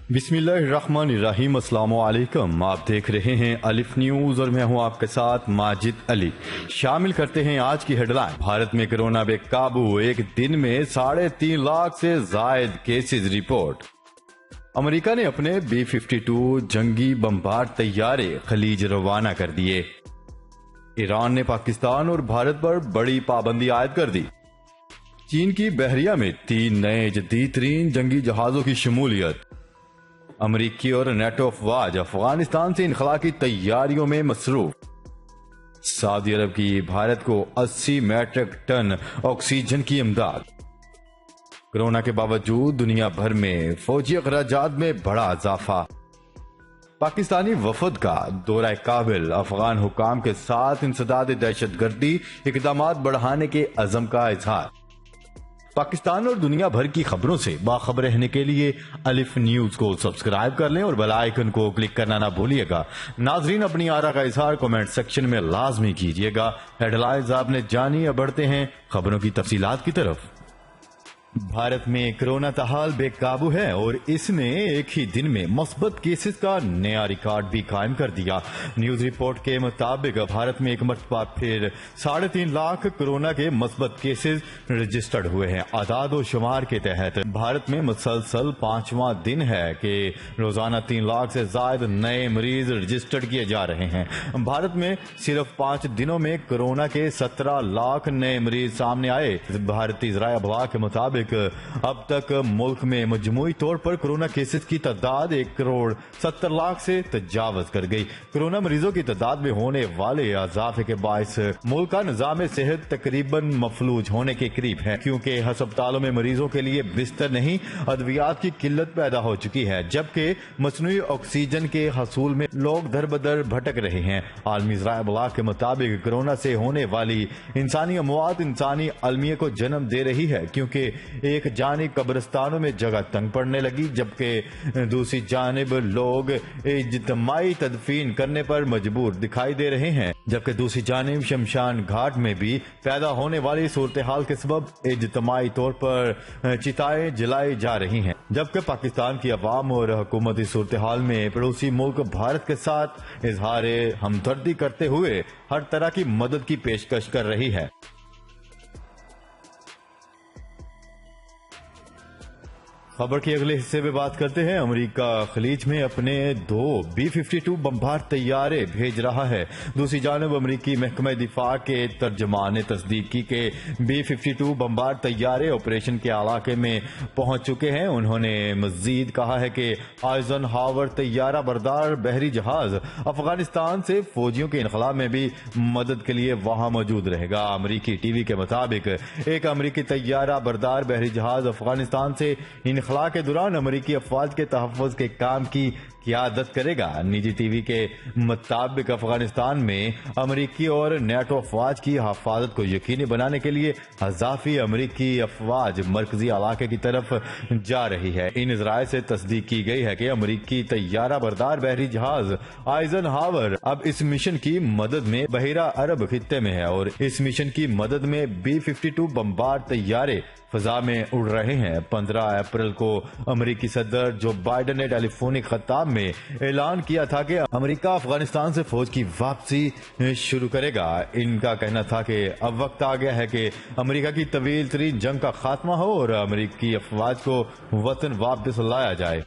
बिस्मिल्लाहिर्रहमानिर्रहीम। अस्सलाम वालेकुम। आप देख रहे हैं अलिफ न्यूज और मैं हूं आपके साथ माजिद अली। शामिल करते हैं आज की हेडलाइन। भारत में कोरोना बेकाबू, एक दिन में 3.5 लाख से जायद केसेस रिपोर्ट। अमेरिका ने अपने B-52 जंगी बमबार तैयारे खलीज रवाना कर दिए। ईरान ने पाकिस्तान और भारत पर बड़ी पाबंदी आयद कर दी। चीन की बहरिया में 3 नए जदीद-तरीन जंगी जहाजों की शमूलियत। अमरीकी और नेटो अफवाज अफगानिस्तान से इनखला की तैयारियों में मसरूफ। सऊदी अरब की भारत को 80 मैट्रिक टन ऑक्सीजन की इमदाद। कोरोना के बावजूद दुनिया भर में फौजी अखराजात में बड़ा इजाफा। पाकिस्तानी वफद का दौरा काबिल, अफगान हुकाम के साथ इंसदाद दहशतगर्दी इकदामात बढ़ाने के अज़म का इजहार। पाकिस्तान और दुनिया भर की खबरों से बाखबर रहने के लिए अलिफ न्यूज को सब्सक्राइब कर लें और बेल आइकन को क्लिक करना ना भूलिएगा। नाजरीन, अपनी आरा का इजहार कमेंट सेक्शन में लाजमी कीजिएगा। हेडलाइंस आपने जानी, अब बढ़ते हैं खबरों की तफसीलात की तरफ। भारत में कोरोना ताहाल बेकाबू है और इसने एक ही दिन में मस्बत केसेस का नया रिकॉर्ड भी कायम कर दिया। न्यूज रिपोर्ट के मुताबिक भारत में एक मरतबा फिर 3.5 लाख कोरोना के मस्बत केसेस रजिस्टर्ड हुए हैं। आदाद और शुमार के तहत भारत में मुसलसल 5वां दिन है कि रोजाना 3 लाख से ज्यादा नए मरीज रजिस्टर्ड किए जा रहे हैं। भारत में सिर्फ 5 दिनों में कोरोना के 17 लाख नए मरीज सामने आए। भारतीय ज़राए अबलाग के मुताबिक अब तक मुल्क में मजमूई तौर पर कोरोना केसेस की तादाद 1 करोड़ 70 लाख से तजावज कर गई। कोरोना मरीजों की तादाद में होने वाले इजाफे के बायस मुल्क का निजाम सेहत तकरीबन मफलूज होने के करीब है, क्योंकि अस्पतालों में मरीजों के लिए बिस्तर नहीं, अद्वियात की किल्लत पैदा हो चुकी है, जबकि मसनूई ऑक्सीजन के हसूल में लोग दर बदर भटक रहे हैं। आलमी ज़राए अबलाग के मुताबिक कोरोना से होने वाली इंसानी अमवात इंसानी अलमिया को जन्म दे रही है, क्योंकि एक जानिब कब्रिस्तानों में जगह तंग पड़ने लगी, जबकि दूसरी जानिब लोग इज्तिमाई तदफीन करने पर मजबूर दिखाई दे रहे हैं। जबकि दूसरी जानिब शमशान घाट में भी पैदा होने वाली सूरत हाल के सबब इज्तिमाई तौर पर चिताएं जलाई जा रही हैं। जबकि पाकिस्तान की अवाम और हुकूमती सूरत हाल में पड़ोसी मुल्क भारत के साथ इजहार हमदर्दी करते हुए हर तरह की मदद की पेशकश कर रही है। खबर के अगले हिस्से में बात करते हैं। अमेरिका खलीज में अपने 2 B-52 बमबार तैयारे भेज रहा है। दूसरी जानब अमेरिकी महकमा दिफा के तर्जमान ने तस्दीक की कि B-52 बमबार तैयारे ऑपरेशन के इलाके में पहुंच चुके हैं। उन्होंने मजीद कहा है कि आइजनहावर तैयारा बरदार बहरी जहाज अफगानिस्तान से फौजियों के इनखला में भी मदद के लिए वहां मौजूद रहेगा। अमेरिकी टीवी के मुताबिक एक अमेरिकी तैयारा बरदार बहरी जहाज अफगानिस्तान से इनखला के दौरान अमेरिकी अफवाज के तहफ़्फ़ुज़ के काम की क़ियादत करेगा। निजी टीवी के मुताबिक अफगानिस्तान में अमेरिकी और नेटो अफवाज की हिफाजत को यकीनी बनाने के लिए अज़ाफ़ी अमेरिकी अफवाज मरकजी इलाके की तरफ जा रही है। इन ज़राए से तस्दीक की गई है कि अमेरिकी तैयारा बरदार बहरी जहाज आइजनहावर अब इस मिशन की मदद में बहिरा अरब खित्ते में है और इस मिशन की मदद में B-52 बमबार तैयारे फजा में उड़ रहे हैं। 15 अप्रैल को अमेरिकी सदर जो बाइडन ने टेलीफोनिक खिताब में ऐलान किया था कि अमेरिका अफगानिस्तान से फौज की वापसी शुरू करेगा। इनका कहना था कि अब वक्त आ गया है कि अमेरिका की तवील तरीन जंग का खात्मा हो और अमेरिकी अफवाज को वतन वापस लाया जाए।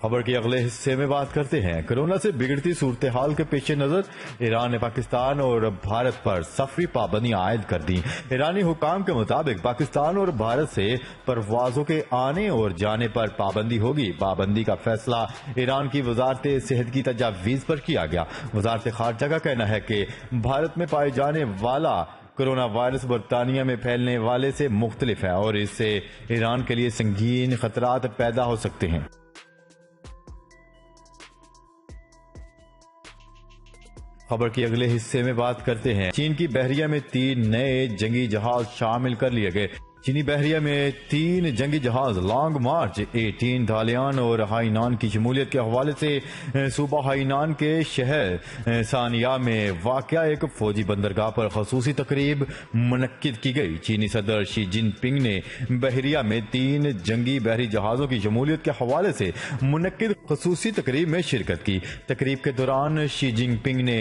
खबर के अगले हिस्से में बात करते हैं। कोरोना से बिगड़ती सूरत हाल के पेश नजर ईरान ने पाकिस्तान और भारत पर सफरी पाबंदियां आयद कर दी। ईरानी हुकाम के मुताबिक पाकिस्तान और भारत से परवाजों के आने और जाने पर पाबंदी होगी। पाबंदी का फैसला ईरान की वजारत सेहत की तजावीज पर किया गया। वजारत खारजा का कहना है कि भारत में पाए जाने वाला कोरोना वायरस बरतानिया में फैलने वाले से मुख्तलिफ है और इससे ईरान के लिए संगीन खतरात पैदा हो सकते हैं। खबर के अगले हिस्से में बात करते हैं। चीन की बहरिया में 3 नए जंगी जहाज शामिल कर लिए गए। چینی بحریہ میں 3 جنگی جہاز لانگ مارچ 18 دالیان اور ہائینان کی شمولیت کے حوالے سے صوبہ ہائینان کے شہر سانیا میں واقع ایک فوجی بندرگاہ پر خصوصی تقریب منعقد کی گئی۔ چینی صدر شی جن پنگ نے بحریہ میں 3 جنگی بحری جہازوں کی شمولیت کے حوالے سے منعقد خصوصی تقریب میں شرکت کی۔ تقریب کے دوران شی جن پنگ نے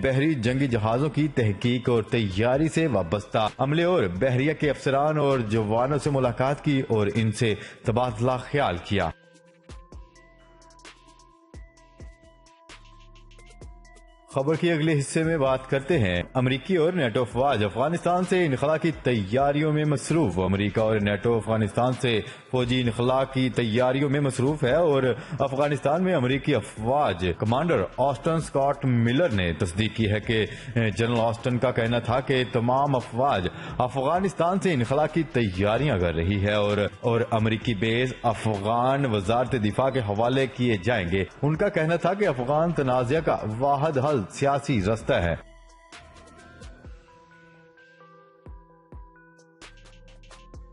بحری جنگی جہازوں کی تحقیق اور تیاری سے وابستہ عملے اور بحریہ کے افسران اور جوانوں سے ملاقات کی اور ان سے تبادلہ خیال کیا۔ خبر کی اگلے حصے میں بات کرتے ہیں امریکی اور نیٹو افواج افغانستان سے انخلا کی تیاریوں میں مصروف۔ امریکہ اور نیٹو افغانستان سے فوجی انخلا کی تیاریوں میں مصروف ہے اور افغانستان میں امریکی افواج کمانڈر آسٹن سکاٹ ملر نے تصدیق کی ہے کہ جنرل آسٹن کا کہنا تھا کہ تمام افواج افغانستان سے انخلا کی تیاریاں کر رہی ہے اور امریکی بیس افغان وزارت دفاع کے حوالے کیے جائیں گے۔ ان کا کہنا تھا کہ افغان تنازع کا واحد حل سیاسی رستہ ہے۔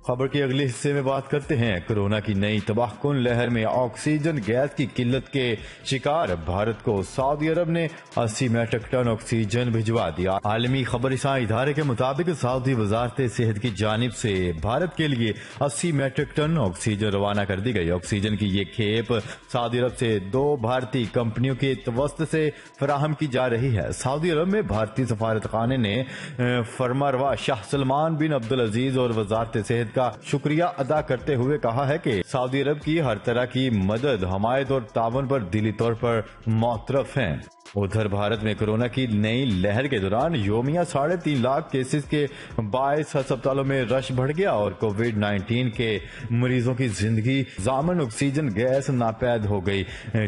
خبر کے اگلے حصے میں بات کرتے ہیں کورونا کی نئی تباہ کن لہر میں آکسیجن گیس کی قلت کے شکار بھارت کو سعودی عرب نے 80 میٹرک ٹن آکسیجن بھجوا دیا۔ عالمی خبر رساں ادارے کے مطابق سعودی وزارت صحت کی جانب سے بھارت کے لیے 80 میٹرک ٹن آکسیجن روانہ کر دی گئی۔ آکسیجن کی یہ کھیپ سعودی عرب سے 2 بھارتی کمپنیوں کے توسط سے فراہم کی جا رہی ہے۔ سعودی عرب میں بھارتی سفارت خانے نے فرمانروا شاہ سلمان بن عبدالعزیز اور وزارت صحت کا شکریہ ادا کرتے ہوئے کہا ہے کہ سعودی عرب کی ہر طرح کی مدد، حمایت اور تعاون پر دلی طور پر معترف ہیں۔ ادھر بھارت میں کورونا کی نئی لہر کے دوران یومیہ 3.5 لاکھ کیسز کے باعث ہسپتالوں میں رش بڑھ گیا اور کووڈ 19 کے مریضوں کی زندگی ضامن آکسیجن گیس ناپید ہو گئی،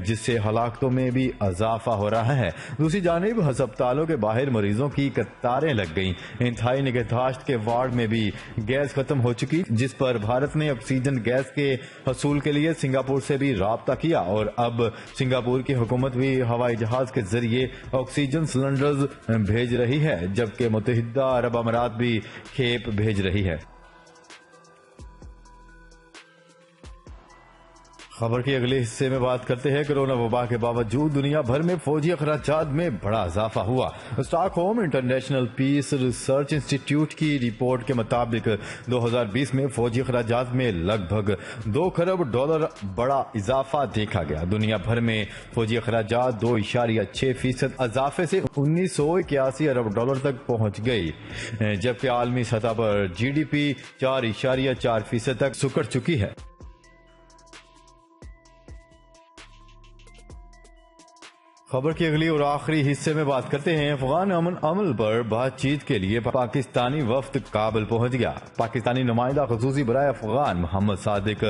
جس سے ہلاکتوں میں بھی اضافہ ہو رہا ہے۔ دوسری جانب ہسپتالوں کے باہر مریضوں کی قطاریں لگ گئیں۔ انتہائی نگہداشت کے وارڈ میں بھی گیس ختم ہو چکی، جس پر بھارت نے آکسیجن گیس کے حصول کے لیے سنگاپور سے بھی رابطہ کیا اور اب سنگاپور کی حکومت بھی ہوائی جہاز کے ذریعے آکسیجن سلنڈرز بھیج رہی ہے، جبکہ متحدہ عرب امارات بھی کھیپ بھیج رہی ہے۔ خبر کے اگلے حصے میں بات کرتے ہیں کورونا وبا کے باوجود دنیا بھر میں فوجی اخراجات میں بڑا اضافہ ہوا۔ Stock home international peace research انسٹی ٹیوٹ کی رپورٹ کے مطابق 2020 میں فوجی اخراجات میں لگ بھگ $2 کروڑ بڑا اضافہ دیکھا گیا۔ دنیا بھر میں فوجی اخراجات 2.6% اضافے سے $1981 ارب تک پہنچ گئی، جبکہ عالمی سطح پر جی ڈی پی 4.4% تک سکڑ چکی ہے۔ خبر کی اگلی اور آخری حصے میں بات کرتے ہیں افغان امن عمل پر بات چیت کے لیے پاکستانی وفد کابل پہنچ گیا۔ پاکستانی نمائندہ خصوصی برائے افغان محمد صادق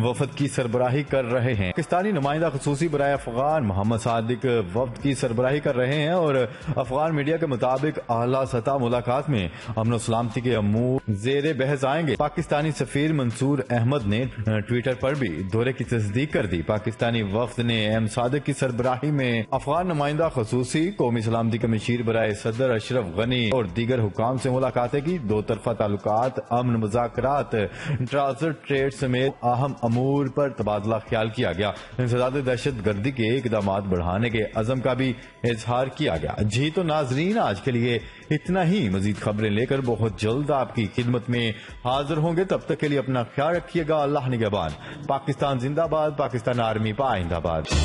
وفد کی سربراہی کر رہے ہیں۔ پاکستانی نمائندہ خصوصی برائے افغان محمد صادق وفد کی سربراہی کر رہے ہیں اور افغان میڈیا کے مطابق اعلیٰ سطح ملاقات میں امن و سلامتی کے امور زیر بحث آئیں گے۔ پاکستانی سفیر منصور احمد نے ٹویٹر پر بھی دورے کی تصدیق کر دی۔ پاکستانی وفد نے ایم صادق کی سربراہی میں افغان نمائندہ خصوصی قومی سلامتی کے مشیر برائے صدر اشرف غنی اور دیگر حکام سے ملاقاتیں کی۔ دو طرفہ تعلقات، امن مذاکرات، ٹرانزٹ ٹریڈ سمیت اہم امور پر تبادلہ خیال کیا گیا۔ انسداد دہشت گردی کے اقدامات بڑھانے کے عزم کا بھی اظہار کیا گیا۔ جی تو ناظرین، آج کے لیے اتنا ہی۔ مزید خبریں لے کر بہت جلد آپ کی خدمت میں حاضر ہوں گے۔ تب تک کے لیے اپنا خیال رکھیے گا۔ اللہ نگہبان۔ پاکستان زندہ باد، پاکستان آرمی پائندہ باد۔